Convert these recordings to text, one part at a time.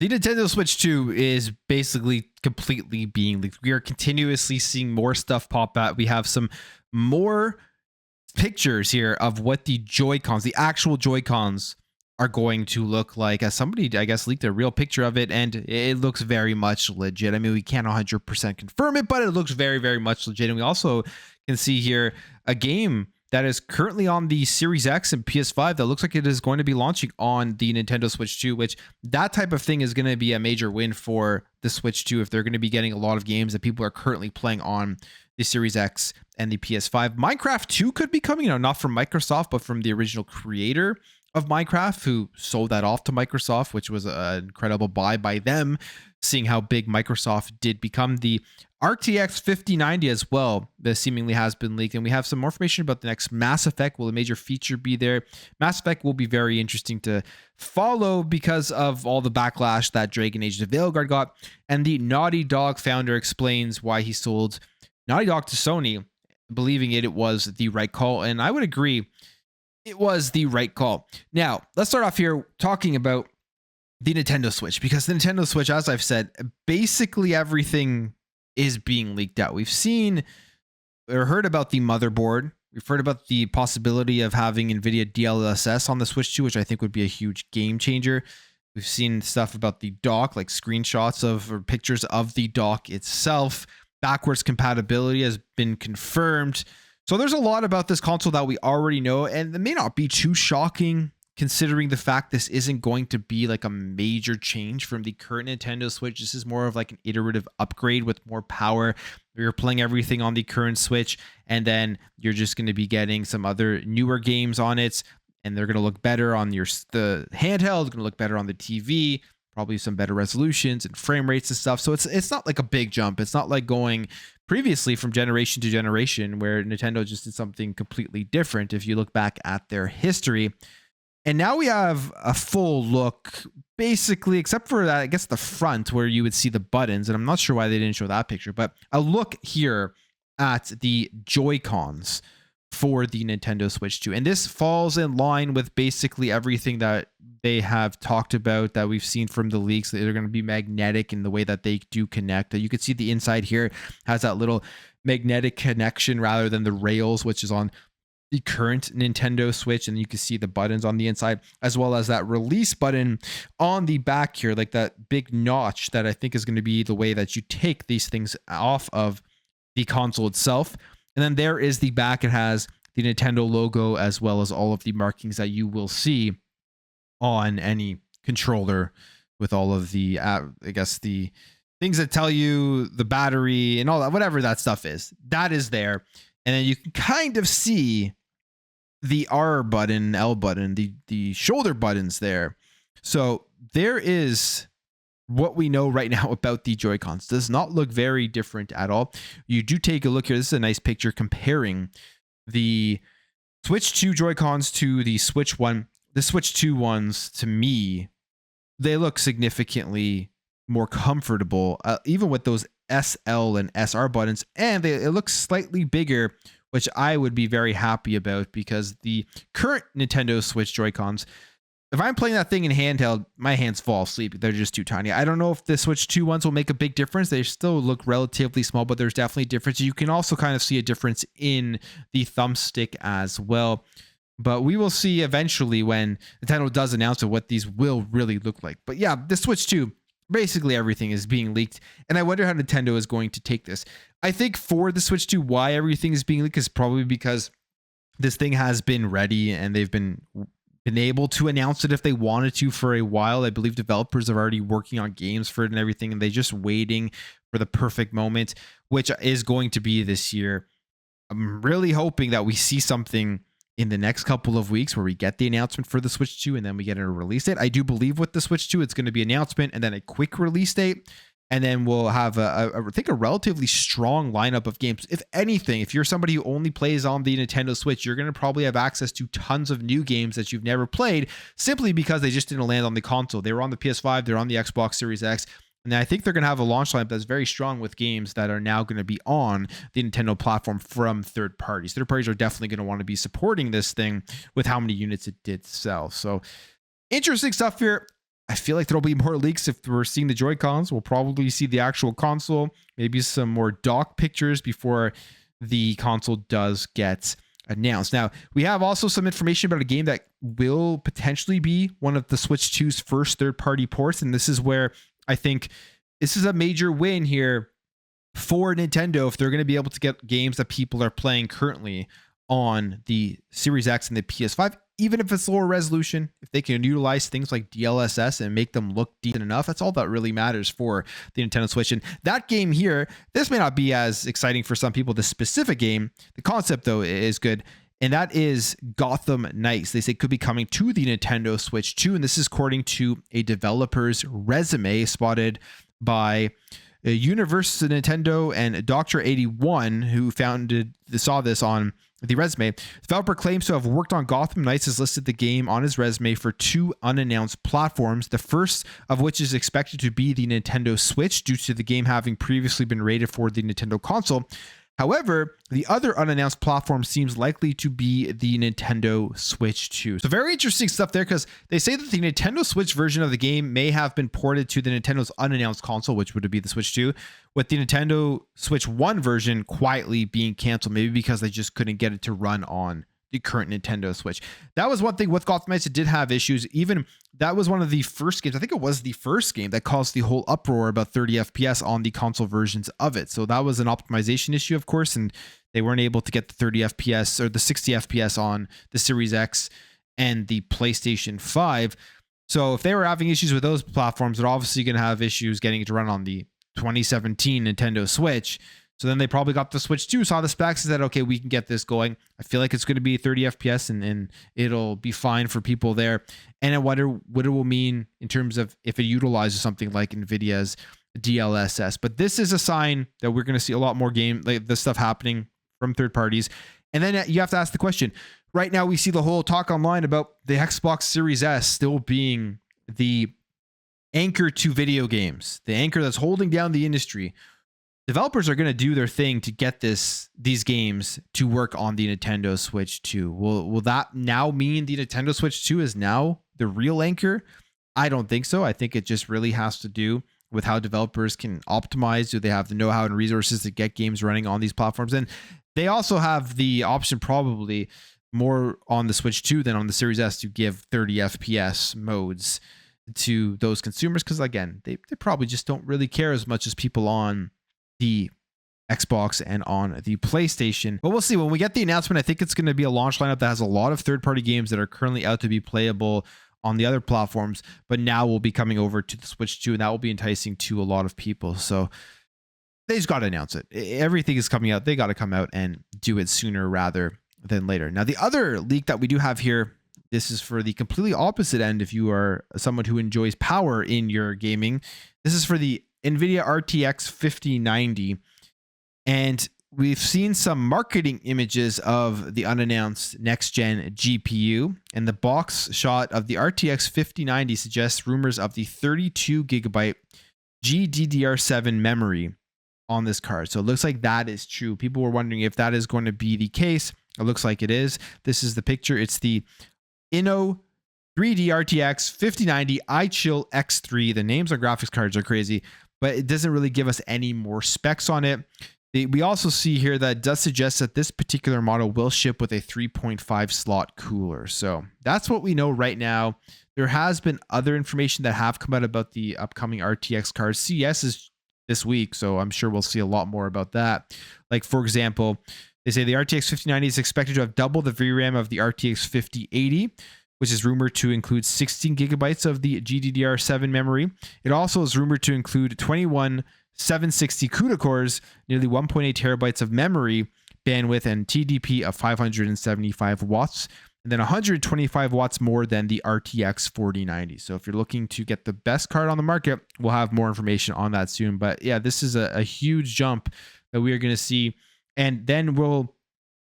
The Nintendo Switch 2 is basically completely being leaked. We are continuously seeing more stuff pop out. We have some more pictures here of what the Joy-Cons, the actual Joy-Cons, are going to look like. As somebody, I guess, leaked a real picture of it, and it looks very much legit. I mean, we can't 100% confirm it, but it looks very, very much legit. And we also can see here a game that is currently on the Series X and PS5 that looks like it is going to be launching on the Nintendo Switch 2, which that type of thing is going to be a major win for the Switch 2 if they're going to be getting a lot of games that people are currently playing on the Series X and the PS5. Minecraft 2 could be coming, not from Microsoft, but from the original creator of Minecraft, who sold that off to Microsoft, which was an incredible buy by them, seeing how big Microsoft did become. The RTX 5090 as well, that seemingly has been leaked. And we have some more information about the next Mass Effect. Will a major feature be there? Mass Effect will be very interesting to follow because of all the backlash that Dragon Age: The Veilguard got. And the Naughty Dog founder explains why he sold Naughty Dog to Sony, believing it was the right call. And I would agree, it was the right call. Now, let's start off here talking about the Nintendo Switch, because the Nintendo Switch, as I've said, basically everything is being leaked out. We've seen or heard about the motherboard. We've heard about the possibility of having NVIDIA DLSS on the Switch 2, which I think would be a huge game changer. We've seen stuff about the dock, like screenshots of or pictures of the dock itself. Backwards compatibility has been confirmed. So there's a lot about this console that we already know, and it may not be too shocking considering the fact this isn't going to be like a major change from the current Nintendo Switch. This is more of like an iterative upgrade with more power. You're playing everything on the current Switch, and then you're just going to be getting some other newer games on it, and they're going to look better on the handheld, going to look better on the TV, probably some better resolutions and frame rates and stuff. So it's not like a big jump. It's not like going previously from generation to generation where Nintendo just did something completely different if you look back at their history. And now we have a full look, basically, except for that, I guess the front where you would see the buttons. And I'm not sure why they didn't show that picture, but a look here at the Joy-Cons for the Nintendo Switch 2. And this falls in line with basically everything that they have talked about that we've seen from the leaks. They're going to be magnetic in the way that they do connect. You can see the inside here has that little magnetic connection rather than the rails, which is on the current Nintendo Switch. And you can see the buttons on the inside, as well as that release button on the back here, like that big notch that I think is going to be the way that you take these things off of the console itself. And then there is the back. It has the Nintendo logo, as well as all of the markings that you will see on any controller with all of the, I guess, the things that tell you the battery and all that, whatever that stuff is, that is there. And then you can kind of see the R button, L button, the shoulder buttons there. So there is what we know right now about the Joy-Cons. Does not look very different at all. You do take a look here. This is a nice picture comparing the Switch 2 Joy-Cons to the Switch 1. The Switch 2 ones, to me, they look significantly more comfortable, even with those SL and SR buttons, and it looks slightly bigger, which I would be very happy about, because the current Nintendo Switch Joy-Cons, if I'm playing that thing in handheld, my hands fall asleep. They're just too tiny. I don't know if the Switch 2 ones will make a big difference. They still look relatively small, but there's definitely a difference. You can also kind of see a difference in the thumbstick as well. But we will see eventually when Nintendo does announce what these will really look like. But yeah, the Switch 2, basically everything is being leaked, and I wonder how Nintendo is going to take this. I think for the Switch 2, why everything is being leaked is probably because this thing has been ready and they've been able to announce it if they wanted to for a while. I believe developers are already working on games for it and everything, and they're just waiting for the perfect moment, which is going to be this year. I'm really hoping that we see something in the next couple of weeks where we get the announcement for the Switch 2 and then we get a release date. I do believe with the Switch 2, it's going to be announcement and then a quick release date. And then we'll have I think a relatively strong lineup of games. If anything, if you're somebody who only plays on the Nintendo Switch, you're going to probably have access to tons of new games that you've never played, simply because they just didn't land on the console. They were on the PS5, they're on the Xbox Series X. And I think they're going to have a launch lineup that's very strong with games that are now going to be on the Nintendo platform from third parties. Third parties are definitely going to want to be supporting this thing with how many units it did sell. So interesting stuff here. I feel like there'll be more leaks if we're seeing the Joy-Cons. We'll probably see the actual console, maybe some more dock pictures before the console does get announced. Now, we have also some information about a game that will potentially be one of the Switch 2's first third-party ports, and this is where I think this is a major win here for Nintendo if they're going to be able to get games that people are playing currently on the Series X and the PS5, even if it's lower resolution. If they can utilize things like DLSS and make them look decent enough, that's all that really matters for the Nintendo Switch. And that game here, this may not be as exciting for some people, this specific game. The concept, though, is good. And that is Gotham Knights. They say it could be coming to the Nintendo Switch 2. And this is according to a developer's resume spotted by Universe Nintendo and Dr. 81, who saw this on the resume. The developer claims to have worked on Gotham Knights, has listed the game on his resume for 2 unannounced platforms, the first of which is expected to be the Nintendo Switch due to the game having previously been rated for the Nintendo console. However, the other unannounced platform seems likely to be the Nintendo Switch 2. So very interesting stuff there, because they say that the Nintendo Switch version of the game may have been ported to the Nintendo's unannounced console, which would be the Switch 2, with the Nintendo Switch 1 version quietly being canceled, maybe because they just couldn't get it to run on the current Nintendo Switch. That was one thing with Gotham Knights. It did have issues. Even that was one of the first games, I think it was the first game that caused the whole uproar about 30 FPS on the console versions of it. So that was an optimization issue, of course, and they weren't able to get the 30 FPS or the 60 FPS on the Series X and the PlayStation 5. So if they were having issues with those platforms, they're obviously going to have issues getting it to run on the 2017 Nintendo Switch. So then they probably got the Switch 2, saw the specs, and said, okay, we can get this going. I feel like it's going to be 30 FPS and it'll be fine for people there. And I wonder what it will mean in terms of if it utilizes something like NVIDIA's DLSS. But this is a sign that we're going to see a lot more this stuff happening from third parties. And then you have to ask the question. Right now, we see the whole talk online about the Xbox Series S still being the anchor to video games, the anchor that's holding down the industry. Developers are going to do their thing to get these games to work on the Nintendo Switch 2. Will that now mean the Nintendo Switch 2 is now the real anchor? I don't think so. I think it just really has to do with how developers can optimize. Do they have the know-how and resources to get games running on these platforms? And they also have the option, probably more on the Switch 2 than on the Series S, to give 30 FPS modes to those consumers. Because again, they probably just don't really care as much as people on the Xbox and on the PlayStation. But we'll see. When we get the announcement, I think it's going to be a launch lineup that has a lot of third-party games that are currently out to be playable on the other platforms, but now will be coming over to the Switch 2, and that will be enticing to a lot of people. So they just got to announce it. Everything is coming out. They got to come out and do it sooner rather than later. Now, the other leak that we do have here, this is for the completely opposite end. If you are someone who enjoys power in your gaming, this is for the NVIDIA RTX 5090, and we've seen some marketing images of the unannounced next-gen GPU, and the box shot of the RTX 5090 suggests rumors of the 32 gigabyte GDDR7 memory on this card. So it looks like that is true. People were wondering if that is going to be the case. It looks like it is. This is the picture. It's the Inno 3D RTX 5090 iChill X3. The names on graphics cards are crazy, but it doesn't really give us any more specs on it. We also see here that it does suggest that this particular model will ship with a 3.5 slot cooler. So that's what we know right now. There has been other information that have come out about the upcoming RTX cards. CES is this week, so I'm sure we'll see a lot more about that. Like, for example, they say the RTX 5090 is expected to have double the VRAM of the RTX 5080, which is rumored to include 16 gigabytes of the GDDR7 memory. It also is rumored to include 21 760 CUDA cores, nearly 1.8 terabytes of memory bandwidth, and TDP of 575 watts, and then 125 watts more than the RTX 4090. So if you're looking to get the best card on the market, we'll have more information on that soon. But yeah, this is a huge jump that we are going to see. And then we'll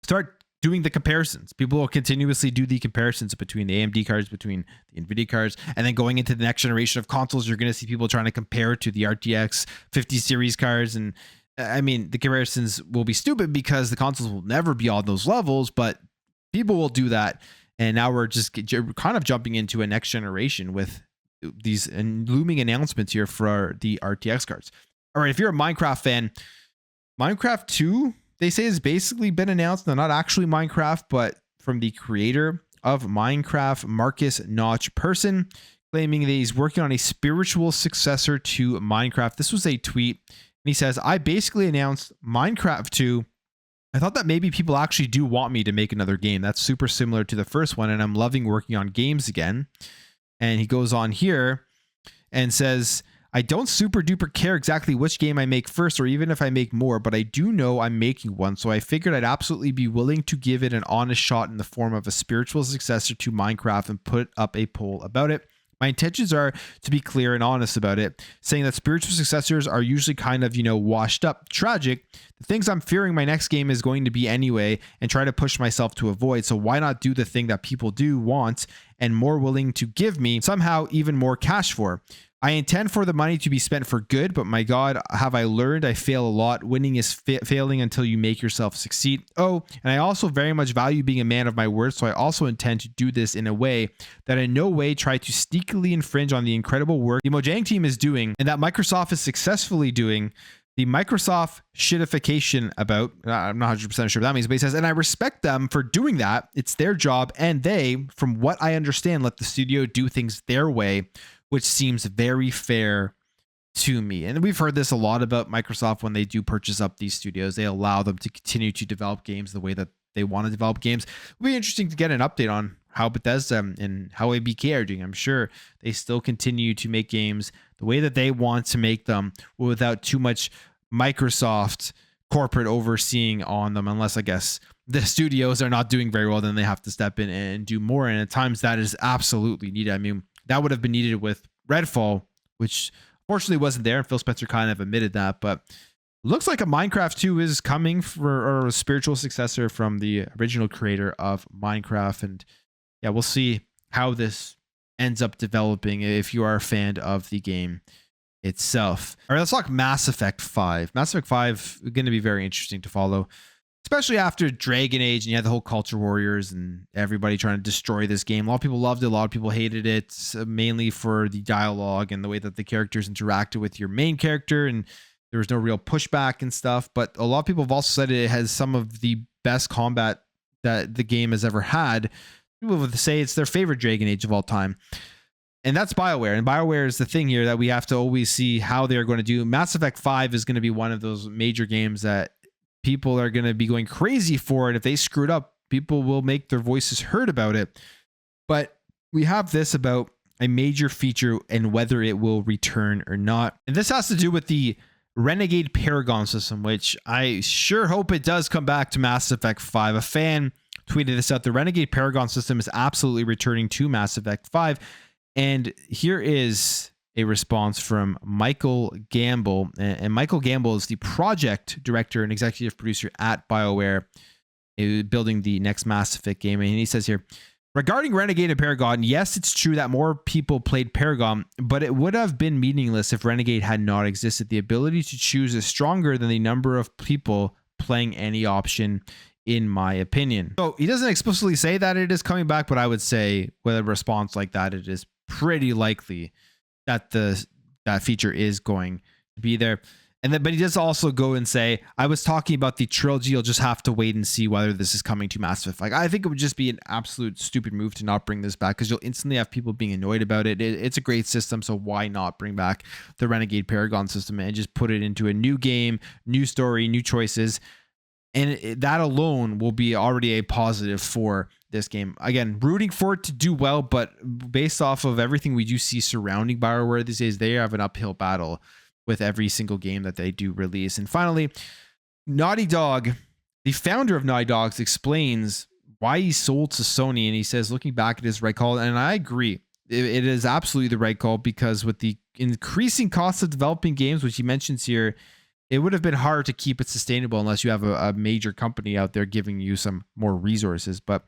start doing the comparisons. People will continuously do the comparisons between the AMD cards, between the NVIDIA cards, and then going into the next generation of consoles, you're going to see people trying to compare to the RTX 50 series cards. And I mean, the comparisons will be stupid because the consoles will never be on those levels, but people will do that. And now we're just kind of jumping into a next generation with these looming announcements here for the RTX cards. All right, if you're a Minecraft fan, Minecraft 2, they say, has basically been announced. No, not actually Minecraft, but from the creator of Minecraft, Marcus Notch Person, claiming that he's working on a spiritual successor to Minecraft. This was a tweet, and he says, I basically announced Minecraft 2. I thought that maybe people actually do want me to make another game. That's super similar to the first one, and I'm loving working on games again. And he goes on here and says, I don't super duper care exactly which game I make first or even if I make more, but I do know I'm making one. So I figured I'd absolutely be willing to give it an honest shot in the form of a spiritual successor to Minecraft and put up a poll about it. My intentions are to be clear and honest about it, saying that spiritual successors are usually kind of, washed up, tragic. The things I'm fearing my next game is going to be anyway, and try to push myself to avoid. So why not do the thing that people do want and more willing to give me somehow even more cash for? I intend for the money to be spent for good, but my God, have I learned I fail a lot. Winning is failing until you make yourself succeed. Oh, and I also very much value being a man of my word, so I also intend to do this in a way that in no way try to sneakily infringe on the incredible work the Mojang team is doing and that Microsoft is successfully doing. The Microsoft shitification about, I'm not 100% sure what that means, but he says, and I respect them for doing that. It's their job, and they, from what I understand, let the studio do things their way, which seems very fair to me. And we've heard this a lot about Microsoft when they do purchase up these studios. They allow them to continue to develop games the way that they want to develop games. It'll be interesting to get an update on how Bethesda and how ABK are doing. I'm sure they still continue to make games the way that they want to make them without too much Microsoft corporate overseeing on them, unless I guess the studios are not doing very well, then they have to step in and do more. And at times that is absolutely needed. I mean, that would have been needed with Redfall, which unfortunately wasn't there. And Phil Spencer kind of admitted that, but looks like a Minecraft 2 is coming for a spiritual successor from the original creator of Minecraft. And yeah, we'll see how this ends up developing if you are a fan of the game itself. All right, let's talk Mass Effect 5. Mass Effect 5 is going to be very interesting to follow, especially after Dragon Age and you had the whole Culture Warriors and everybody trying to destroy this game. A lot of people loved it. A lot of people hated it, mainly for the dialogue and the way that the characters interacted with your main character. And there was no real pushback and stuff. But a lot of people have also said it has some of the best combat that the game has ever had. People would say it's their favorite Dragon Age of all time. And that's BioWare. And BioWare is the thing here that we have to always see how they're going to do. Mass Effect 5 is going to be one of those major games that people are going to be going crazy for it. If they screwed up, people will make their voices heard about it. But we have this about a major feature and whether it will return or not. And this has to do with the Renegade Paragon system, which I sure hope it does come back to Mass Effect 5. A fan tweeted this out. The Renegade Paragon system is absolutely returning to Mass Effect 5. And here is a response from Michael Gamble. And Michael Gamble is the project director and executive producer at BioWare, building the next Mass Effect game. And he says here, regarding Renegade and Paragon, yes, it's true that more people played Paragon, but it would have been meaningless if Renegade had not existed. The ability to choose is stronger than the number of people playing any option, in my opinion. So he doesn't explicitly say that it is coming back, but I would say with a response like that, it is pretty likely that that feature is going to be there. And then, but he does also go and say, I was talking about the trilogy. You'll just have to wait and see whether this is coming to Mass Effect. Like, I think it would just be an absolute stupid move to not bring this back, because you'll instantly have people being annoyed about it. It's a great system, so why not bring back the Renegade Paragon system and just put it into a new game, new story, new choices. And that alone will be already a positive for this game. Again, rooting for it to do well, but based off of everything we do see surrounding BioWare these days, they have an uphill battle with every single game that they do release. And finally, Naughty Dog, the founder of Naughty Dog, explains why he sold to Sony. And he says, looking back at his right call, and I agree, it is absolutely the right call, because with the increasing cost of developing games, which he mentions here, it would have been hard to keep it sustainable unless you have a major company out there giving you some more resources. But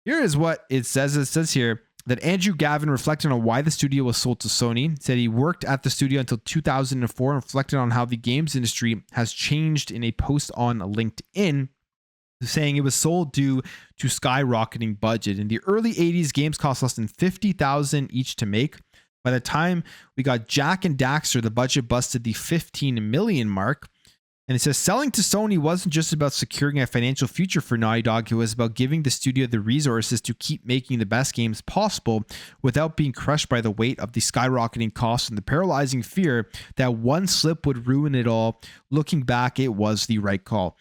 here is what it says. It says here that Andrew Gavin reflected on why the studio was sold to Sony. Said he worked at the studio until 2004 and reflected on how the games industry has changed in a post on LinkedIn, saying it was sold due to skyrocketing budget. In the early 80s, games cost less than $50,000 each to make. By the time we got Jak and Daxter, the budget busted the 15 million mark. And it says selling to Sony wasn't just about securing a financial future for Naughty Dog. It was about giving the studio the resources to keep making the best games possible without being crushed by the weight of the skyrocketing costs and the paralyzing fear that one slip would ruin it all. Looking back, it was the right call.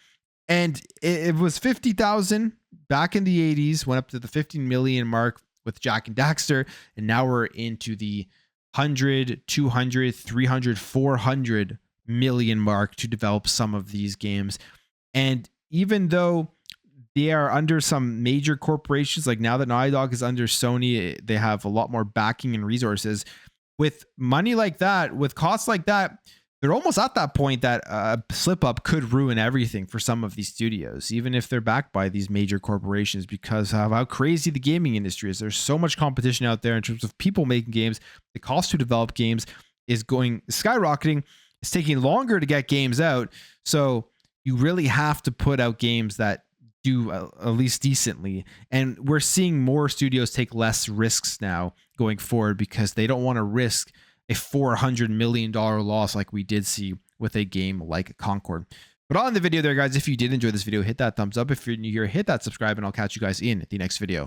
And it was 50,000 back in the 80s, went up to the 15 million mark with Jak and Daxter. And now we're into the 100, 200, 300, 400 million mark to develop some of these games. And even though they are under some major corporations, like now that Naughty Dog is under Sony, they have a lot more backing and resources. With money like that, with costs like that, they're almost at that point that a slip up could ruin everything for some of these studios, even if they're backed by these major corporations, because of how crazy the gaming industry is. There's so much competition out there in terms of people making games. The cost to develop games is going skyrocketing. It's taking longer to get games out. So you really have to put out games that do at least decently. And we're seeing more studios take less risks now going forward because they don't want to risk a $400 million loss like we did see with a game like Concord. But on the video there, guys, if you did enjoy this video, hit that thumbs up. If you're new here, hit that subscribe, and I'll catch you guys in the next video.